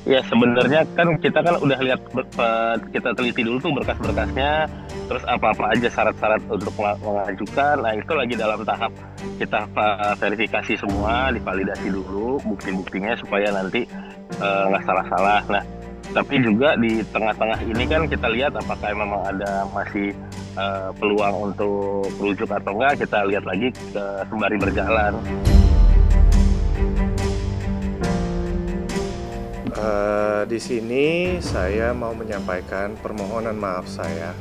Ya sebenarnya kan kita kan udah lihat kita teliti dulu tuh berkas-berkasnya, terus apa-apa aja syarat-syarat untuk mengajukan. Nah itu lagi dalam tahap kita verifikasi semua, divalidasi dulu bukti-buktinya supaya nanti nggak salah-salah. Nah tapi juga di tengah-tengah ini kan kita lihat apakah memang ada masih peluang untuk rujuk atau enggak, kita lihat lagi sembari berjalan. Di sini saya mau menyampaikan permohonan maaf saya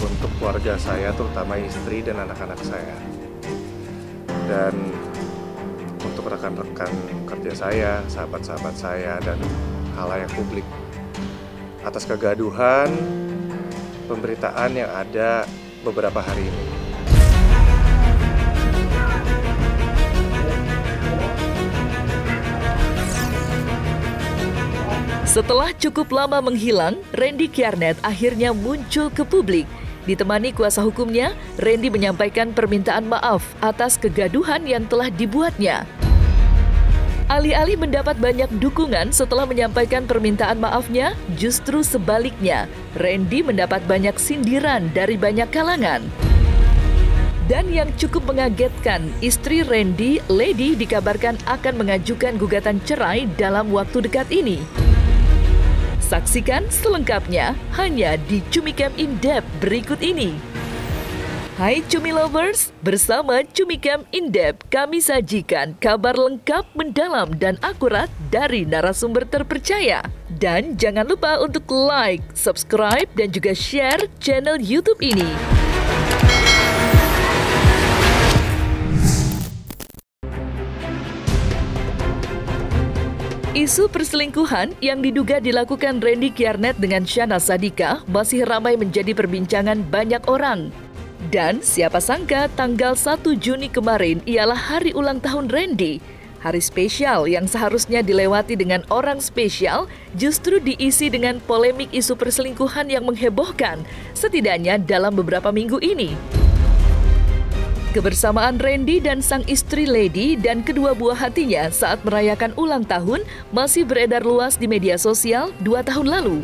untuk keluarga saya, terutama istri dan anak-anak saya, dan untuk rekan-rekan kerja saya, sahabat-sahabat saya, dan khalayak publik atas kegaduhan pemberitaan yang ada beberapa hari ini. Setelah cukup lama menghilang, Randy Kjarnet akhirnya muncul ke publik. Ditemani kuasa hukumnya, Randy menyampaikan permintaan maaf atas kegaduhan yang telah dibuatnya. Alih-alih mendapat banyak dukungan setelah menyampaikan permintaan maafnya, justru sebaliknya, Randy mendapat banyak sindiran dari banyak kalangan. Dan yang cukup mengagetkan, istri Randy, Lady, dikabarkan akan mengajukan gugatan cerai dalam waktu dekat ini. Saksikan selengkapnya hanya di Cumicam In Depth berikut ini. Hai Cumi Lovers, bersama Cumicam In Depth kami sajikan kabar lengkap, mendalam, dan akurat dari narasumber terpercaya. Dan jangan lupa untuk like, subscribe, dan juga share channel YouTube ini. Isu perselingkuhan yang diduga dilakukan Randy Kjarnet dengan Syahnaz Sadiqah masih ramai menjadi perbincangan banyak orang. Dan siapa sangka tanggal 1 Juni kemarin ialah hari ulang tahun Randy. Hari spesial yang seharusnya dilewati dengan orang spesial justru diisi dengan polemik isu perselingkuhan yang menghebohkan, setidaknya dalam beberapa minggu ini. Kebersamaan Randy dan sang istri Lady dan kedua buah hatinya saat merayakan ulang tahun masih beredar luas di media sosial 2 tahun lalu.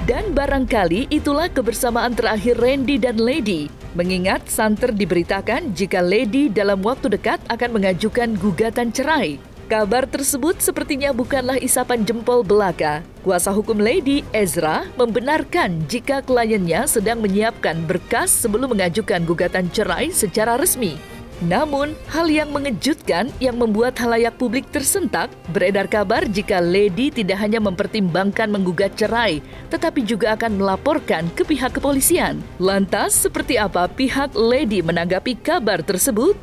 Dan barangkali itulah kebersamaan terakhir Randy dan Lady, mengingat santer diberitakan jika Lady dalam waktu dekat akan mengajukan gugatan cerai. Kabar tersebut sepertinya bukanlah isapan jempol belaka. Kuasa hukum Lady, Ezra, membenarkan jika kliennya sedang menyiapkan berkas sebelum mengajukan gugatan cerai secara resmi. Namun, hal yang mengejutkan yang membuat khalayak publik tersentak, beredar kabar jika Lady tidak hanya mempertimbangkan menggugat cerai, tetapi juga akan melaporkan ke pihak kepolisian. Lantas, seperti apa pihak Lady menanggapi kabar tersebut?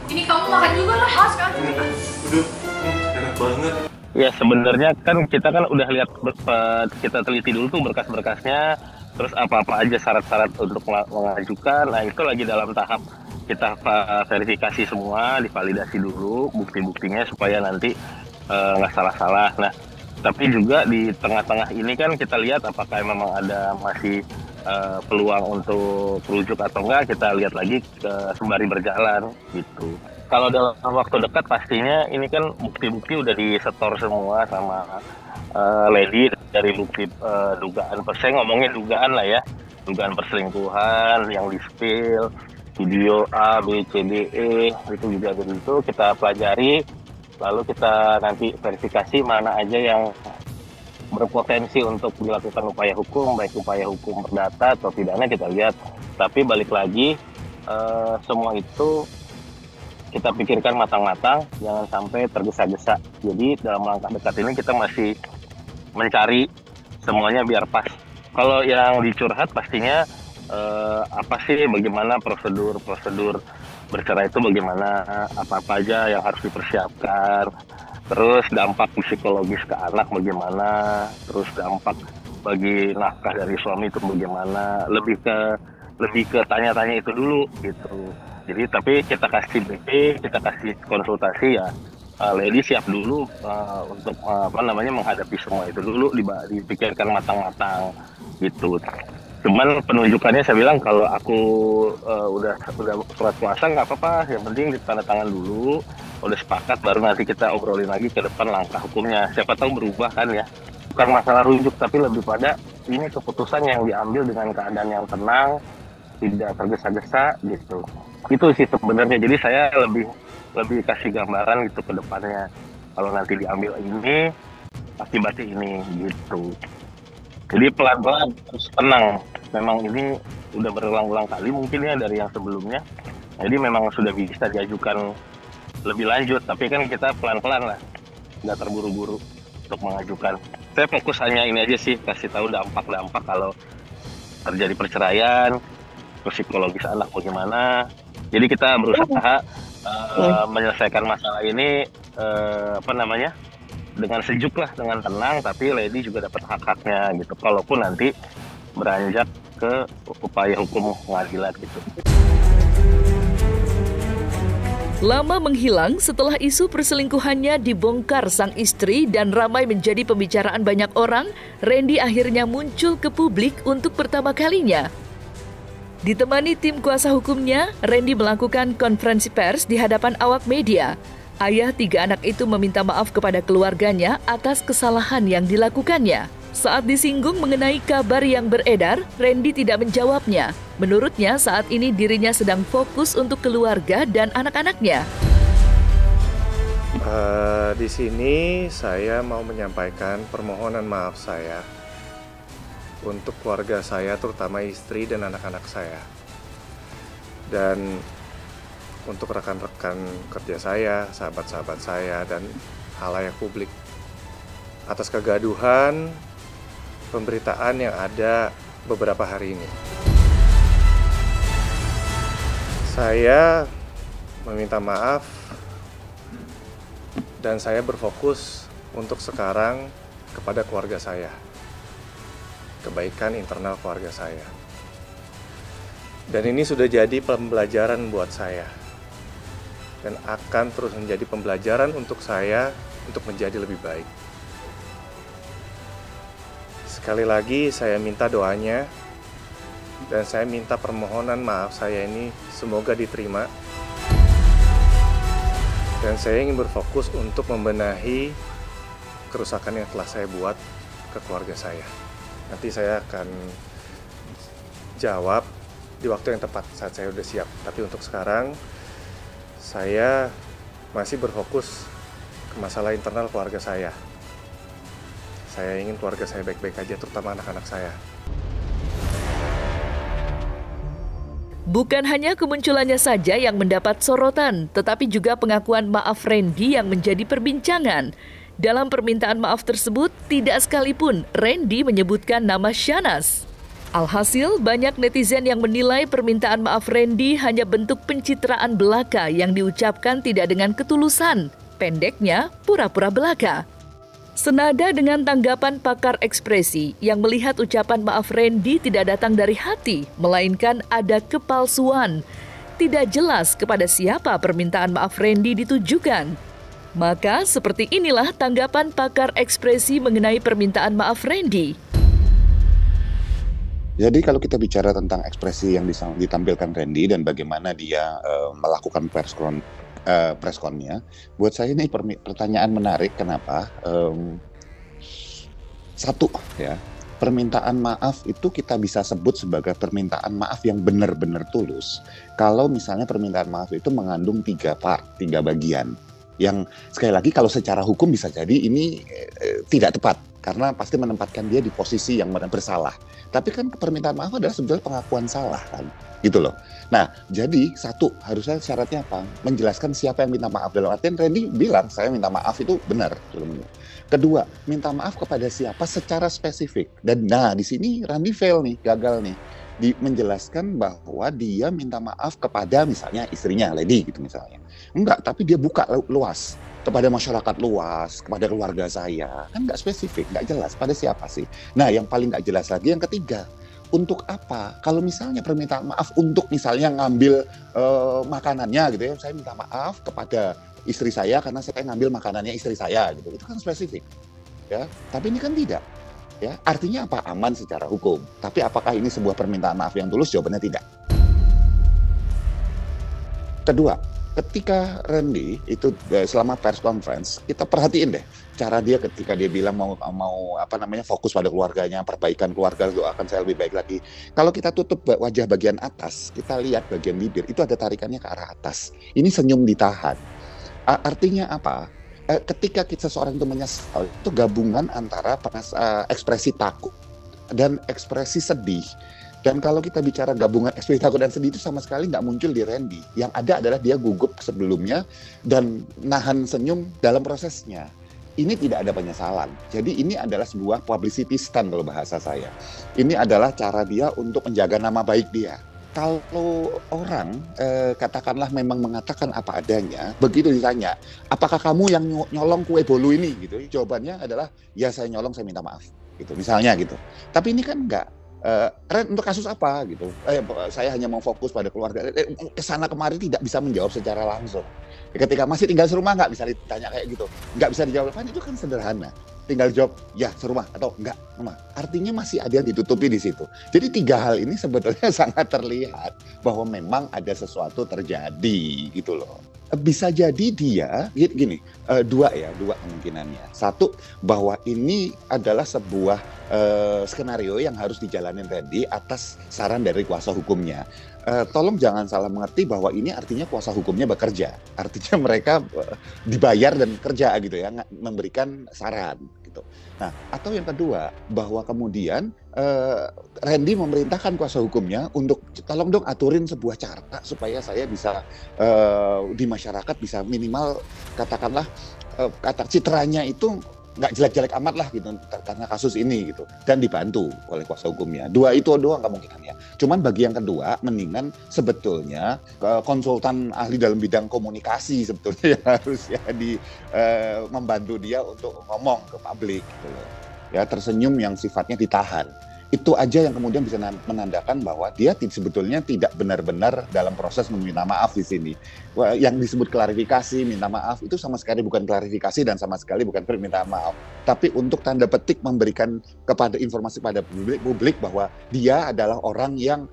Ini kamu makan juga lah, Has kan? Udah, enak banget. Ya sebenarnya kan kita kan udah lihat kita teliti dulu tuh berkas-berkasnya, terus apa-apa aja syarat-syarat untuk mengajukan. Nah itu lagi dalam tahap kita verifikasi semua, divalidasi dulu bukti-buktinya supaya nanti nggak salah-salah. Nah tapi juga di tengah-tengah ini kan kita lihat apakah memang ada masih peluang untuk rujuk atau enggak, kita lihat lagi sembari berjalan gitu. Kalau dalam waktu dekat pastinya ini kan bukti-bukti udah disetor semua sama Lady dari bukti dugaan, saya ngomongin dugaan lah ya, dugaan perselingkuhan yang di-spill, video A, B, C, D, E, itu juga begitu kita pelajari, lalu kita nanti verifikasi mana aja yang berpotensi untuk dilakukan upaya hukum, baik upaya hukum perdata atau pidana kita lihat. Tapi balik lagi, semua itu kita pikirkan matang-matang, jangan sampai tergesa-gesa. Jadi dalam langkah dekat ini kita masih mencari semuanya biar pas. Kalau yang dicurhat pastinya apa sih, bagaimana prosedur bercerai itu, bagaimana, apa-apa aja yang harus dipersiapkan. Terus dampak psikologis ke anak bagaimana, terus dampak bagi nafkah dari suami itu bagaimana, lebih ke tanya-tanya itu dulu gitu. Jadi tapi kita kasih BP, kita kasih konsultasi ya, Lady siap dulu untuk menghadapi semua itu dulu, dipikirkan matang-matang gitu. Cuman penunjukannya saya bilang kalau aku udah surat kuasa nggak apa-apa, yang penting ditandatangan dulu, udah sepakat baru nanti kita obrolin lagi ke depan langkah hukumnya. Siapa tahu berubah kan ya. Bukan masalah rujuk tapi lebih pada ini keputusan yang diambil dengan keadaan yang tenang, tidak tergesa-gesa gitu. Itu sih sebenarnya. Jadi saya lebih kasih gambaran gitu ke depannya. Kalau nanti diambil ini, akibatnya ini gitu. Jadi pelan-pelan harus tenang. Memang ini udah berulang-ulang kali mungkin ya dari yang sebelumnya. Jadi memang sudah bisa diajukan lebih lanjut. Tapi kan kita pelan-pelan lah, nggak terburu-buru untuk mengajukan. Saya fokus hanya ini aja sih, kasih tahu dampak-dampak kalau terjadi perceraian, terus psikologis anak bagaimana. Jadi kita berusaha menyelesaikan masalah ini dengan sejuk lah, dengan tenang, tapi Lady juga dapat hak-haknya gitu. Kalaupun nanti beranjak ke upaya hukum pengadilan gitu. Lama menghilang setelah isu perselingkuhannya dibongkar sang istri dan ramai menjadi pembicaraan banyak orang, Randy akhirnya muncul ke publik untuk pertama kalinya. Ditemani tim kuasa hukumnya, Randy melakukan konferensi pers di hadapan awak media. Ayah 3 anak itu meminta maaf kepada keluarganya atas kesalahan yang dilakukannya. Saat disinggung mengenai kabar yang beredar, Randy tidak menjawabnya. Menurutnya saat ini dirinya sedang fokus untuk keluarga dan anak-anaknya. Di sini saya mau menyampaikan permohonan maaf saya untuk keluarga saya, terutama istri dan anak-anak saya. Dan untuk rekan-rekan kerja saya, sahabat-sahabat saya, dan halayak publik atas kegaduhan pemberitaan yang ada beberapa hari ini. Saya meminta maaf dan saya berfokus untuk sekarang kepada keluarga saya, kebaikan internal keluarga saya. Dan ini sudah jadi pembelajaran buat saya dan akan terus menjadi pembelajaran untuk saya untuk menjadi lebih baik. Sekali lagi saya minta doanya dan saya minta permohonan maaf saya ini semoga diterima. Dan saya ingin berfokus untuk membenahi kerusakan yang telah saya buat ke keluarga saya. Nanti saya akan jawab di waktu yang tepat saat saya udah siap. Tapi untuk sekarang saya masih berfokus ke masalah internal keluarga saya. Saya ingin keluarga saya baik-baik aja, terutama anak-anak saya. Bukan hanya kemunculannya saja yang mendapat sorotan, tetapi juga pengakuan maaf Randy yang menjadi perbincangan. Dalam permintaan maaf tersebut, tidak sekalipun Randy menyebutkan nama Shahnaz. Alhasil, banyak netizen yang menilai permintaan maaf Randy hanya bentuk pencitraan belaka yang diucapkan tidak dengan ketulusan. Pendeknya, pura-pura belaka. Senada dengan tanggapan pakar ekspresi yang melihat ucapan maaf Randy tidak datang dari hati, melainkan ada kepalsuan. Tidak jelas kepada siapa permintaan maaf Randy ditujukan. Maka seperti inilah tanggapan pakar ekspresi mengenai permintaan maaf Randy. Jadi kalau kita bicara tentang ekspresi yang ditampilkan Randy dan bagaimana dia melakukan press-con-nya, buat saya ini pertanyaan menarik. Kenapa? Satu, ya, permintaan maaf itu kita bisa sebut sebagai permintaan maaf yang benar-benar tulus. Kalau misalnya permintaan maaf itu mengandung 3 bagian. Yang sekali lagi kalau secara hukum bisa jadi ini tidak tepat. Karena pasti menempatkan dia di posisi yang bersalah. Tapi kan permintaan maaf adalah sebenarnya pengakuan salah kan, gitu loh. Nah, jadi satu, harusnya syaratnya apa? Menjelaskan siapa yang minta maaf. Dalam artian Randy bilang, saya minta maaf itu benar. Kedua, minta maaf kepada siapa secara spesifik. Dan nah, di sini Randy fail nih, gagal nih. Menjelaskan bahwa dia minta maaf kepada misalnya istrinya, Lady gitu misalnya. Enggak, tapi dia buka luas. Kepada masyarakat luas, kepada keluarga saya. Kan nggak spesifik, nggak jelas pada siapa sih. Nah, yang paling nggak jelas lagi yang ketiga. Untuk apa? Kalau misalnya permintaan maaf untuk misalnya ngambil makanannya gitu ya. Saya minta maaf kepada istri saya karena saya ngambil makanannya istri saya gitu. Itu kan spesifik. Ya, tapi ini kan tidak. Ya, artinya apa? Aman secara hukum. Tapi apakah ini sebuah permintaan maaf yang tulus? Jawabannya tidak. Kedua, ketika Randy itu selama press conference, kita perhatiin deh cara dia ketika dia bilang mau fokus pada keluarganya, perbaikan keluarga, doakan saya lebih baik lagi. Kalau kita tutup wajah bagian atas, kita lihat bagian bibir itu ada tarikannya ke arah atas. Ini senyum ditahan. Artinya apa? Ketika seseorang itu menyesal, itu gabungan antara ekspresi takut dan ekspresi sedih. Dan kalau kita bicara gabungan ekspresi takut dan sedih itu sama sekali nggak muncul di Randy. Yang ada adalah dia gugup sebelumnya dan nahan senyum dalam prosesnya. Ini tidak ada penyesalan. Jadi ini adalah sebuah publicity stunt kalau bahasa saya. Ini adalah cara dia untuk menjaga nama baik dia. Kalau orang katakanlah memang mengatakan apa adanya, begitu ditanya, apakah kamu yang nyolong kue bolu ini? Gitu, jawabannya adalah ya saya nyolong, saya minta maaf. Gitu, misalnya gitu. Tapi ini kan enggak. Ren, untuk kasus apa gitu? Saya hanya mau fokus pada keluarga. Kesana kemari tidak bisa menjawab secara langsung. Ketika masih tinggal serumah nggak bisa ditanya kayak gitu, nggak bisa dijawab. Itu kan sederhana. Tinggal jawab ya serumah atau enggak rumah. Artinya masih ada yang ditutupi di situ. Jadi tiga hal ini sebetulnya sangat terlihat bahwa memang ada sesuatu terjadi gitu loh. Bisa jadi dia gini, dua kemungkinannya. Satu, bahwa ini adalah sebuah skenario yang harus dijalanin Randy atas saran dari kuasa hukumnya. Tolong jangan salah mengerti bahwa ini artinya kuasa hukumnya bekerja. Artinya mereka dibayar dan kerja gitu ya, memberikan saran gitu. Nah, atau yang kedua, bahwa kemudian Randy memerintahkan kuasa hukumnya untuk tolong dong aturin sebuah cara supaya saya bisa di masyarakat bisa minimal katakanlah kata citranya itu nggak jelek-jelek amat lah gitu karena kasus ini gitu, dan dibantu oleh kuasa hukumnya. Dua itu doang kemungkinannya. Cuman bagi yang kedua mendingan sebetulnya konsultan ahli dalam bidang komunikasi sebetulnya yang harus ya membantu dia untuk ngomong ke publik gitu loh. Ya, tersenyum yang sifatnya ditahan. Itu aja yang kemudian bisa menandakan bahwa dia sebetulnya tidak benar-benar dalam proses meminta maaf di sini. Yang disebut klarifikasi, minta maaf, itu sama sekali bukan klarifikasi dan sama sekali bukan permintaan maaf. Tapi untuk tanda petik memberikan kepada informasi pada publik bahwa dia adalah orang yang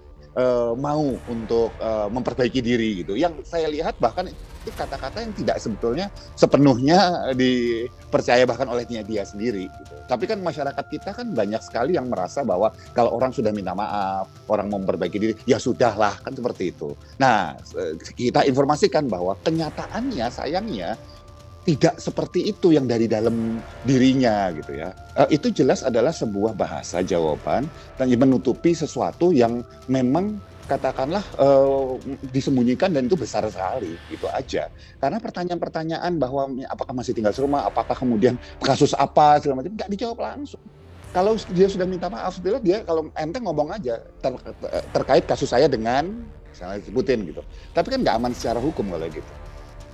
mau untuk memperbaiki diri gitu. Yang saya lihat bahkan itu kata-kata yang tidak sebetulnya sepenuhnya dipercaya bahkan olehnya dia sendiri gitu. Tapi kan masyarakat kita kan banyak sekali yang merasa bahwa kalau orang sudah minta maaf, orang mau memperbaiki diri, ya sudahlah, kan seperti itu. Nah, kita informasikan bahwa kenyataannya sayangnya tidak seperti itu yang dari dalam dirinya gitu ya. Itu jelas adalah sebuah bahasa jawaban dan menutupi sesuatu yang memang katakanlah disembunyikan dan itu besar sekali, itu aja. Karena pertanyaan-pertanyaan bahwa apakah masih tinggal serumah, apakah kemudian kasus apa segala macam, nggak dijawab langsung. Kalau dia sudah minta maaf, sebetulnya dia kalau enteng ngomong aja terkait kasus saya dengan misalnya disebutin gitu. Tapi kan nggak aman secara hukum kalau gitu.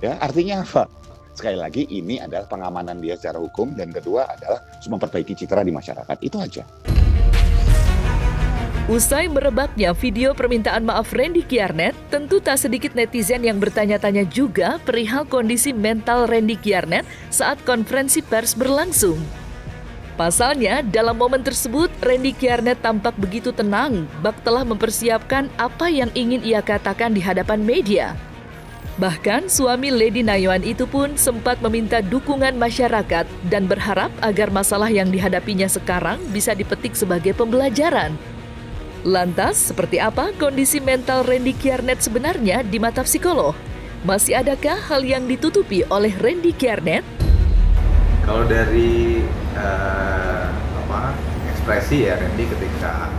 Ya, artinya apa? Sekali lagi ini adalah pengamanan dia secara hukum dan kedua adalah memperbaiki citra di masyarakat. Itu aja. Usai merebaknya video permintaan maaf Randy Kjarnet, tentu tak sedikit netizen yang bertanya-tanya juga perihal kondisi mental Randy Kjarnet saat konferensi pers berlangsung. Pasalnya, dalam momen tersebut, Randy Kjarnet tampak begitu tenang, bak telah mempersiapkan apa yang ingin ia katakan di hadapan media. Bahkan suami Lady Nayuan itu pun sempat meminta dukungan masyarakat dan berharap agar masalah yang dihadapinya sekarang bisa dipetik sebagai pembelajaran. Lantas, seperti apa kondisi mental Randy Kjarnet sebenarnya di mata psikolog? Masih adakah hal yang ditutupi oleh Randy Kjarnet? Kalau dari ekspresi ya Randy ketika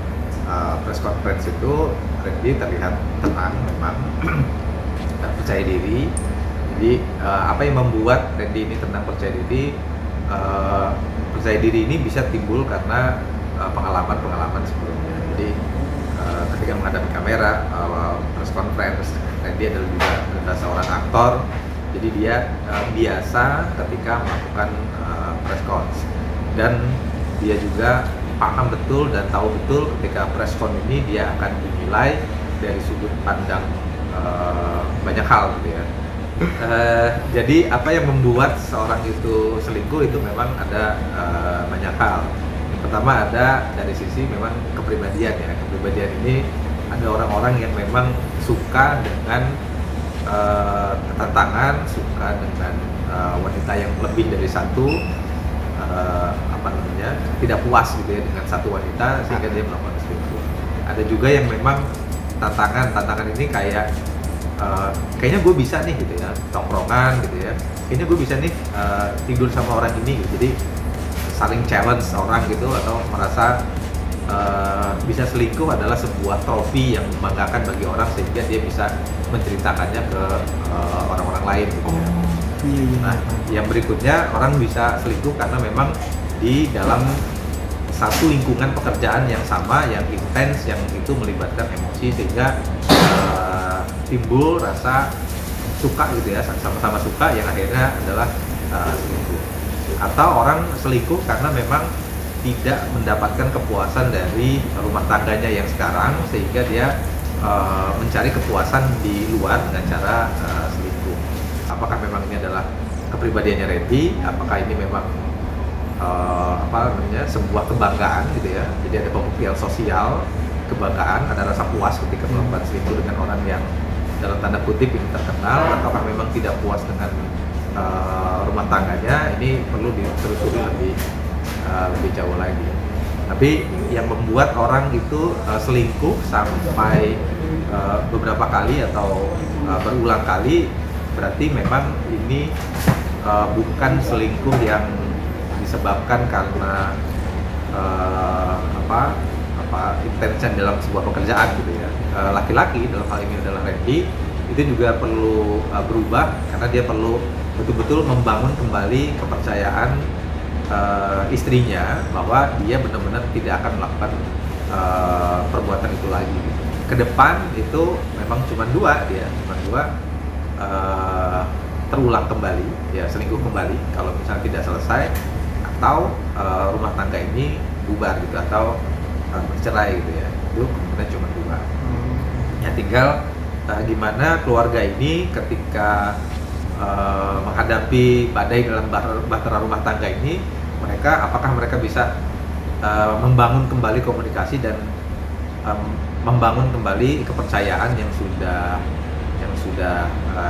press conference itu, Randy terlihat tenang memang. Percaya diri. Jadi apa yang membuat Randy ini tenang percaya diri? Percaya diri ini bisa timbul karena pengalaman sebelumnya. Jadi ketika menghadapi kamera, press conference, Randy adalah juga seorang aktor. Jadi dia biasa ketika melakukan press conference dan dia juga paham betul dan tahu betul ketika press conference ini dia akan dinilai dari sudut pandang banyak hal gitu ya. Jadi apa yang membuat seorang itu selingkuh itu memang ada banyak hal. Yang Pertama ada dari sisi memang kepribadian ya. Kepribadian ini ada orang-orang yang memang suka dengan tantangan, suka dengan wanita yang lebih dari satu, tidak puas gitu ya dengan satu wanita sehingga dia melakukan selingkuh. Ada juga yang memang tantangan ini kayak kayaknya gue bisa nih gitu ya, tongkrongan gitu ya, kayaknya gue bisa nih tidur sama orang ini gitu. Jadi saling challenge orang gitu, atau merasa bisa selingkuh adalah sebuah trofi yang membanggakan bagi orang sehingga dia bisa menceritakannya ke orang-orang lain gitu ya. Nah, yang berikutnya orang bisa selingkuh karena memang di dalam satu lingkungan pekerjaan yang sama, yang intens, yang itu melibatkan emosi sehingga timbul rasa suka gitu ya, sama-sama suka yang akhirnya adalah selingkuh. Atau orang selingkuh karena memang tidak mendapatkan kepuasan dari rumah tangganya yang sekarang sehingga dia mencari kepuasan di luar dengan cara selingkuh. Apakah memang ini adalah kepribadiannya Randy? Apakah ini memang sebuah kebanggaan gitu ya? Jadi ada pembuktian sosial, kebanggaan, ada rasa puas ketika melakukan selingkuh dengan orang yang dalam tanda kutip ini terkenal, ataukah memang tidak puas dengan rumah tangganya? Ini perlu ditelusuri lebih jauh lagi. Tapi yang membuat orang itu selingkuh sampai beberapa kali atau berulang kali, berarti memang ini bukan selingkuh yang disebabkan karena intention dalam sebuah pekerjaan gitu ya. Laki-laki dalam hal ini adalah Randy itu juga perlu berubah karena dia perlu betul-betul membangun kembali kepercayaan istrinya bahwa dia benar-benar tidak akan melakukan perbuatan itu lagi. Ke depan itu memang cuma dua terulang kembali, ya selingkuh kembali kalau misalnya tidak selesai, atau rumah tangga ini bubar gitu, atau bercerai gitu ya. Itu kemungkinan cuma dua. Ya tinggal gimana keluarga ini ketika menghadapi badai dalam bahtera rumah tangga ini, apakah mereka bisa membangun kembali komunikasi dan membangun kembali kepercayaan yang sudah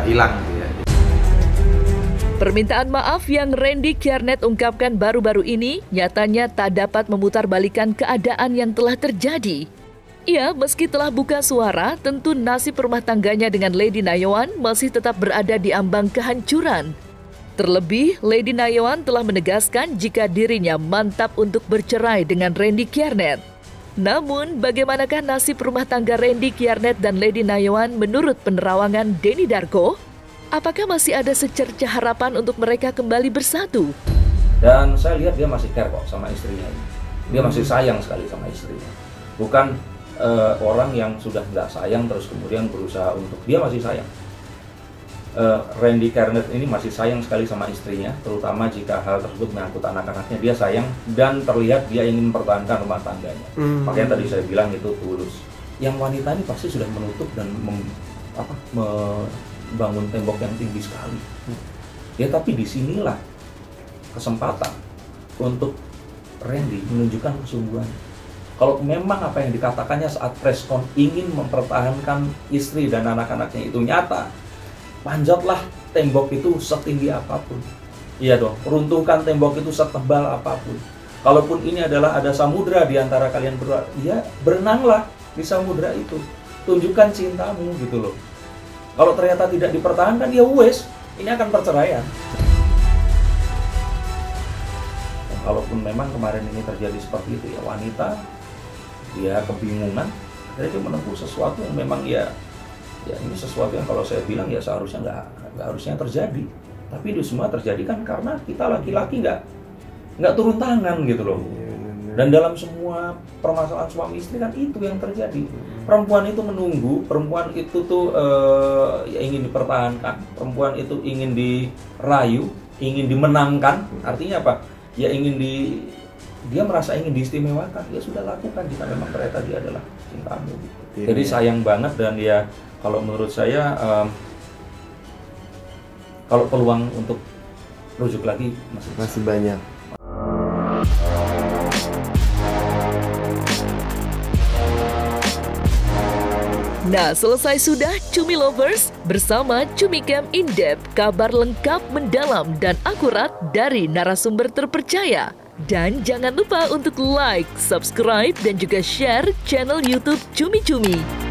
hilang gitu ya. Permintaan maaf yang Randy Kiernet ungkapkan baru-baru ini nyatanya tak dapat memutarbalikkan keadaan yang telah terjadi. Ya, meski telah buka suara, tentu nasib rumah tangganya dengan Lady Nayawan masih tetap berada di ambang kehancuran. Terlebih, Lady Nayawan telah menegaskan jika dirinya mantap untuk bercerai dengan Randy Kiernet. Namun, bagaimanakah nasib rumah tangga Randy Kiernet dan Lady Nayawan menurut penerawangan Denny Darko? Apakah masih ada secercah harapan untuk mereka kembali bersatu? Dan saya lihat dia masih care kok sama istrinya. Dia masih sayang sekali sama istrinya. Bukan orang yang sudah nggak sayang terus kemudian berusaha untuk, dia masih sayang. Randy Kiernet ini masih sayang sekali sama istrinya, terutama jika hal tersebut menyangkut anak-anaknya. Dia sayang dan terlihat dia ingin mempertahankan rumah tangganya. Makanya tadi saya bilang itu tulus. Yang wanita ini pasti sudah menutup dan bangun tembok yang tinggi sekali. Ya tapi disinilah kesempatan untuk Randy menunjukkan kesungguhan. Kalau memang apa yang dikatakannya saat preskon ingin mempertahankan istri dan anak-anaknya itu nyata, panjatlah tembok itu setinggi apapun. Iya dong, runtuhkan tembok itu setebal apapun. Kalaupun ini adalah ada samudra di antara kalian berdua, ya berenanglah di samudra itu. Tunjukkan cintamu gitu loh. Kalau ternyata tidak dipertahankan, ya wes, ini akan perceraian. Dan kalaupun memang kemarin ini terjadi seperti itu, ya wanita, dia kebingungan, akhirnya dia menempuh sesuatu yang memang ya ini sesuatu yang kalau saya bilang ya seharusnya nggak harusnya terjadi. Tapi itu semua terjadi kan karena kita laki-laki nggak turun tangan gitu loh. Dan dalam semua permasalahan suami istri kan itu yang terjadi. Perempuan itu menunggu, perempuan itu tuh ya ingin dipertahankan, perempuan itu ingin dirayu, ingin dimenangkan. Artinya apa? Ya dia merasa ingin diistimewakan. Ya sudah lakukan jika memang ternyata dia adalah cintamu. Gitu. Jadi sayang banget dan ya kalau menurut saya kalau peluang untuk rujuk lagi masih banyak. Nah, selesai sudah Cumi Lovers bersama Cumi Camp In-Depth, kabar lengkap, mendalam, dan akurat dari narasumber terpercaya. Dan jangan lupa untuk like, subscribe, dan juga share channel YouTube Cumi Cumi.